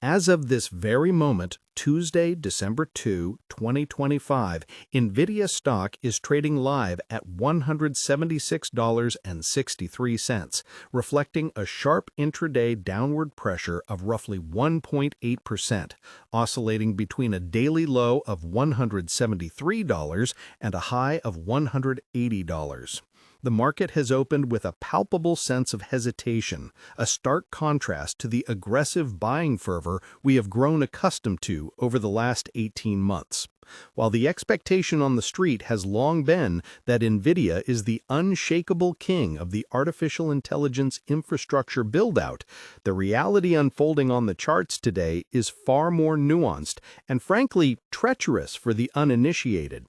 As of this very moment, Tuesday, December 2, 2025, Nvidia stock is trading live at $176.63, reflecting a sharp intraday downward pressure of roughly 1.8%, oscillating between a daily low of $173 and a high of $180. The market has opened with a palpable sense of hesitation, a stark contrast to the aggressive buying fervor we have grown accustomed to over the last 18 months. While the expectation on the street has long been that Nvidia is the unshakable king of the artificial intelligence infrastructure build-out, the reality unfolding on the charts today is far more nuanced and, frankly, treacherous for the uninitiated.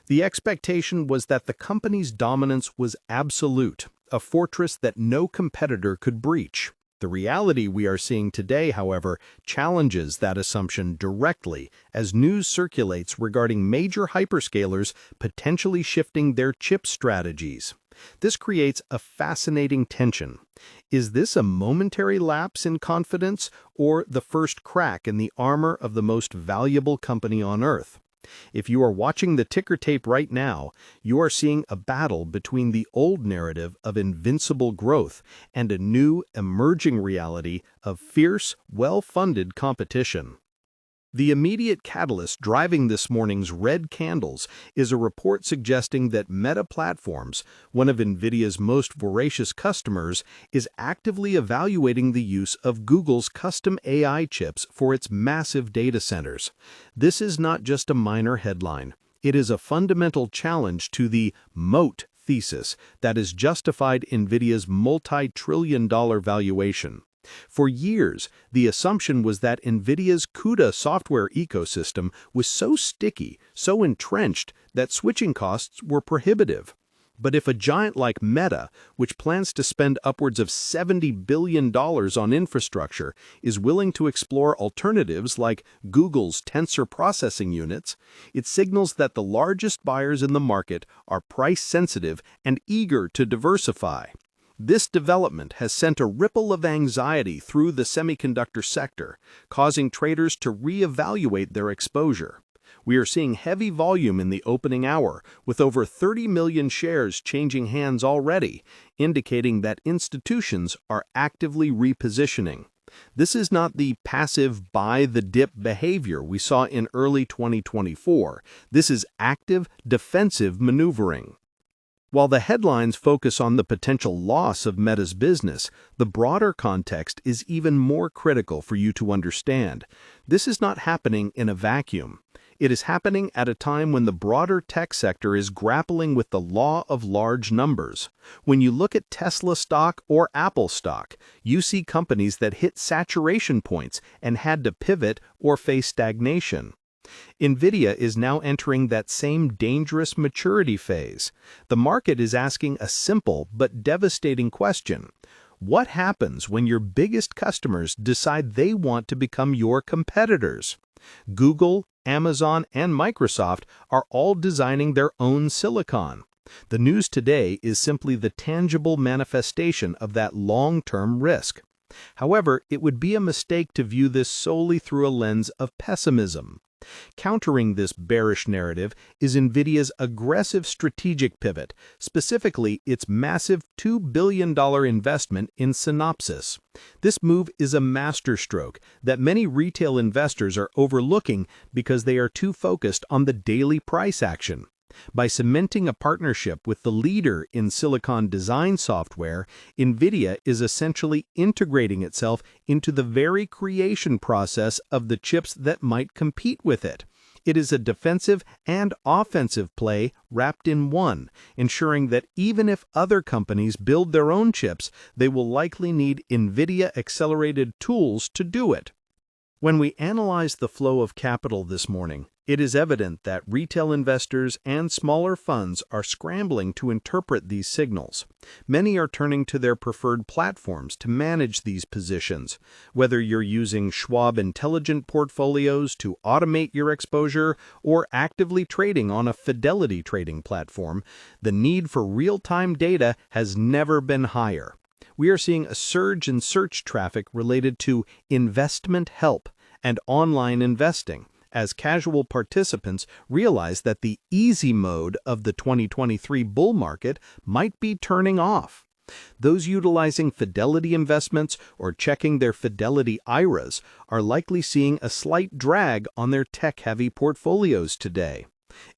The expectation was that the company's dominance was absolute, a fortress that no competitor could breach. The reality we are seeing today, however, challenges that assumption directly as news circulates regarding major hyperscalers potentially shifting their chip strategies. This creates a fascinating tension. Is this a momentary lapse in confidence or the first crack in the armor of the most valuable company on Earth? If you are watching the ticker tape right now, you are seeing a battle between the old narrative of invincible growth and a new, emerging reality of fierce, well-funded competition. The immediate catalyst driving this morning's red candles is a report suggesting that Meta Platforms, one of Nvidia's most voracious customers, is actively evaluating the use of Google's custom AI chips for its massive data centers. This is not just a minor headline. It is a fundamental challenge to the moat thesis that has justified Nvidia's multi-trillion-dollar valuation. For years, the assumption was that Nvidia's CUDA software ecosystem was so sticky, so entrenched, that switching costs were prohibitive. But if a giant like Meta, which plans to spend upwards of $70 billion on infrastructure, is willing to explore alternatives like Google's tensor processing units, it signals that the largest buyers in the market are price-sensitive and eager to diversify. This development has sent a ripple of anxiety through the semiconductor sector, causing traders to reevaluate their exposure. We are seeing heavy volume in the opening hour, with over 30 million shares changing hands already, indicating that institutions are actively repositioning. This is not the passive buy-the-dip behavior we saw in early 2024. This is active, defensive maneuvering. While the headlines focus on the potential loss of Meta's business, the broader context is even more critical for you to understand. This is not happening in a vacuum. It is happening at a time when the broader tech sector is grappling with the law of large numbers. When you look at Tesla stock or Apple stock, you see companies that hit saturation points and had to pivot or face stagnation. Nvidia is now entering that same dangerous maturity phase. The market is asking a simple but devastating question. What happens when your biggest customers decide they want to become your competitors? Google, Amazon, and Microsoft are all designing their own silicon. The news today is simply the tangible manifestation of that long-term risk. However, it would be a mistake to view this solely through a lens of pessimism. Countering this bearish narrative is Nvidia's aggressive strategic pivot, specifically its massive $2 billion investment in Synopsys. This move is a masterstroke that many retail investors are overlooking because they are too focused on the daily price action. By cementing a partnership with the leader in silicon design software, Nvidia is essentially integrating itself into the very creation process of the chips that might compete with it. It is a defensive and offensive play wrapped in one, ensuring that even if other companies build their own chips, they will likely need Nvidia-accelerated tools to do it. When we analyze the flow of capital this morning, it is evident that retail investors and smaller funds are scrambling to interpret these signals. Many are turning to their preferred platforms to manage these positions. Whether you're using Schwab Intelligent Portfolios to automate your exposure or actively trading on a Fidelity trading platform, the need for real-time data has never been higher. We are seeing a surge in search traffic related to investment help, and online investing, as casual participants realize that the easy mode of the 2023 bull market might be turning off. Those utilizing Fidelity investments or checking their Fidelity IRAs are likely seeing a slight drag on their tech-heavy portfolios today.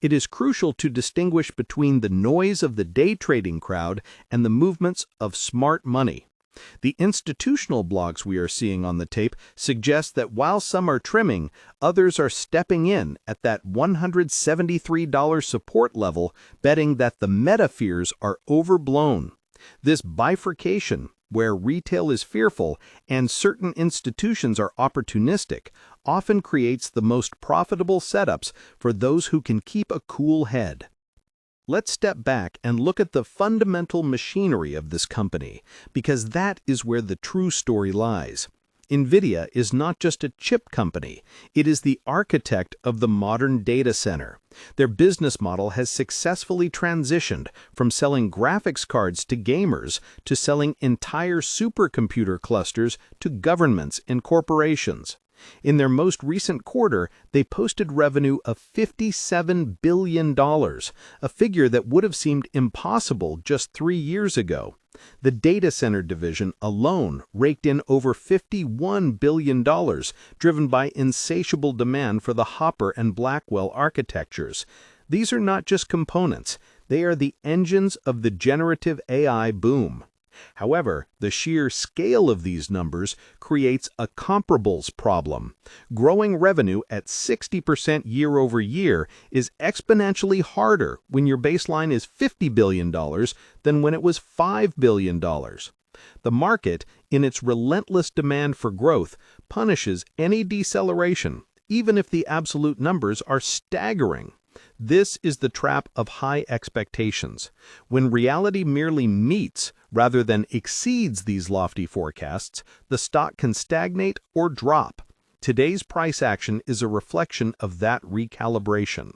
It is crucial to distinguish between the noise of the day trading crowd and the movements of smart money. The institutional blogs we are seeing on the tape suggest that while some are trimming, others are stepping in at that $173 support level, betting that the meta fears are overblown. This bifurcation, where retail is fearful and certain institutions are opportunistic, often creates the most profitable setups for those who can keep a cool head. Let's step back and look at the fundamental machinery of this company, because that is where the true story lies. Nvidia is not just a chip company, it is the architect of the modern data center. Their business model has successfully transitioned from selling graphics cards to gamers to selling entire supercomputer clusters to governments and corporations. In their most recent quarter, they posted revenue of $57 billion, a figure that would have seemed impossible just 3 years ago. The data center division alone raked in over $51 billion, driven by insatiable demand for the Hopper and Blackwell architectures. These are not just components, they are the engines of the generative AI boom. However, the sheer scale of these numbers creates a comparables problem. Growing revenue at 60% year over year is exponentially harder when your baseline is $50 billion than when it was $5 billion. The market, in its relentless demand for growth, punishes any deceleration, even if the absolute numbers are staggering. This is the trap of high expectations. When reality merely meets rather than exceeds these lofty forecasts, the stock can stagnate or drop. Today's price action is a reflection of that recalibration.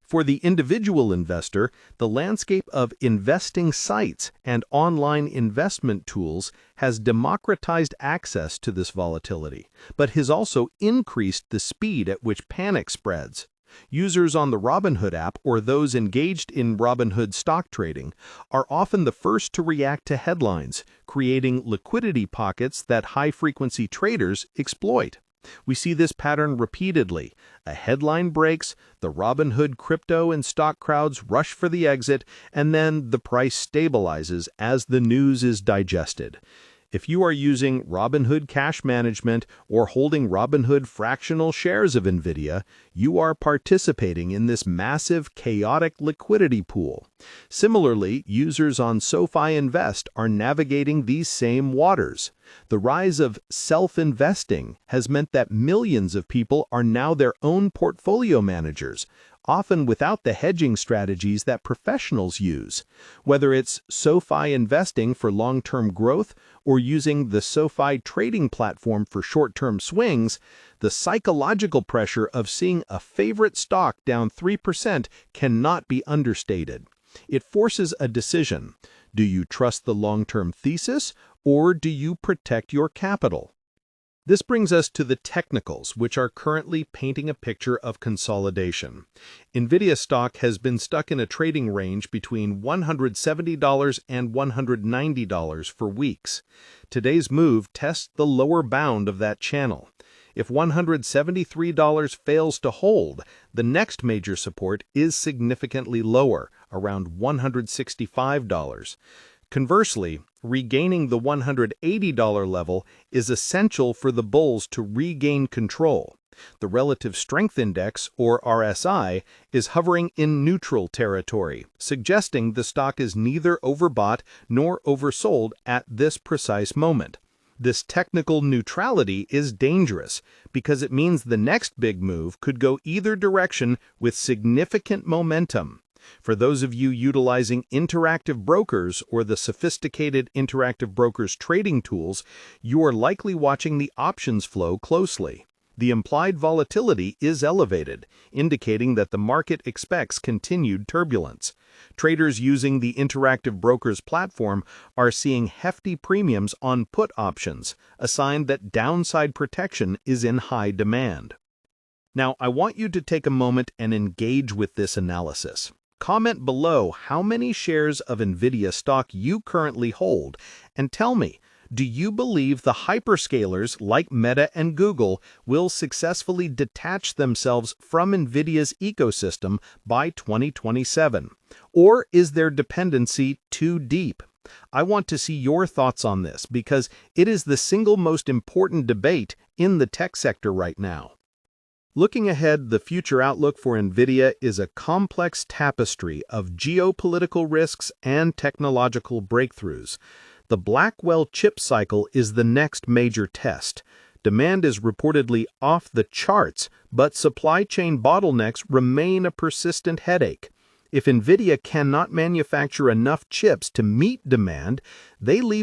For the individual investor, the landscape of investing sites and online investment tools has democratized access to this volatility, but has also increased the speed at which panic spreads. Users on the Robinhood app or those engaged in Robinhood stock trading are often the first to react to headlines, creating liquidity pockets that high-frequency traders exploit. We see this pattern repeatedly. A headline breaks, the Robinhood crypto and stock crowds rush for the exit, and then the price stabilizes as the news is digested. If you are using Robinhood Cash Management or holding Robinhood fractional shares of Nvidia, you are participating in this massive, chaotic liquidity pool. Similarly, users on SoFi Invest are navigating these same waters. The rise of self-investing has meant that millions of people are now their own portfolio managers, often without the hedging strategies that professionals use. Whether it's SoFi investing for long-term growth or using the SoFi trading platform for short-term swings, the psychological pressure of seeing a favorite stock down 3% cannot be understated. It forces a decision. Do you trust the long-term thesis, or do you protect your capital? This brings us to the technicals, which are currently painting a picture of consolidation. Nvidia stock has been stuck in a trading range between $170 and $190 for weeks. Today's move tests the lower bound of that channel. If $173 fails to hold, the next major support is significantly lower, around $165. Conversely, regaining the $180 level is essential for the bulls to regain control. The Relative Strength Index, or RSI, is hovering in neutral territory, suggesting the stock is neither overbought nor oversold at this precise moment. This technical neutrality is dangerous because it means the next big move could go either direction with significant momentum. For those of you utilizing Interactive Brokers or the sophisticated Interactive Brokers trading tools, you are likely watching the options flow closely. The implied volatility is elevated, indicating that the market expects continued turbulence. Traders using the Interactive Brokers platform are seeing hefty premiums on put options, a sign that downside protection is in high demand. Now, I want you to take a moment and engage with this analysis. Comment below how many shares of Nvidia stock you currently hold, and tell me, do you believe the hyperscalers like Meta and Google will successfully detach themselves from Nvidia's ecosystem by 2027? Or is their dependency too deep? I want to see your thoughts on this because it is the single most important debate in the tech sector right now. Looking ahead, the future outlook for Nvidia is a complex tapestry of geopolitical risks and technological breakthroughs. The Blackwell chip cycle is the next major test. Demand is reportedly off the charts, but supply chain bottlenecks remain a persistent headache. If Nvidia cannot manufacture enough chips to meet demand, they leave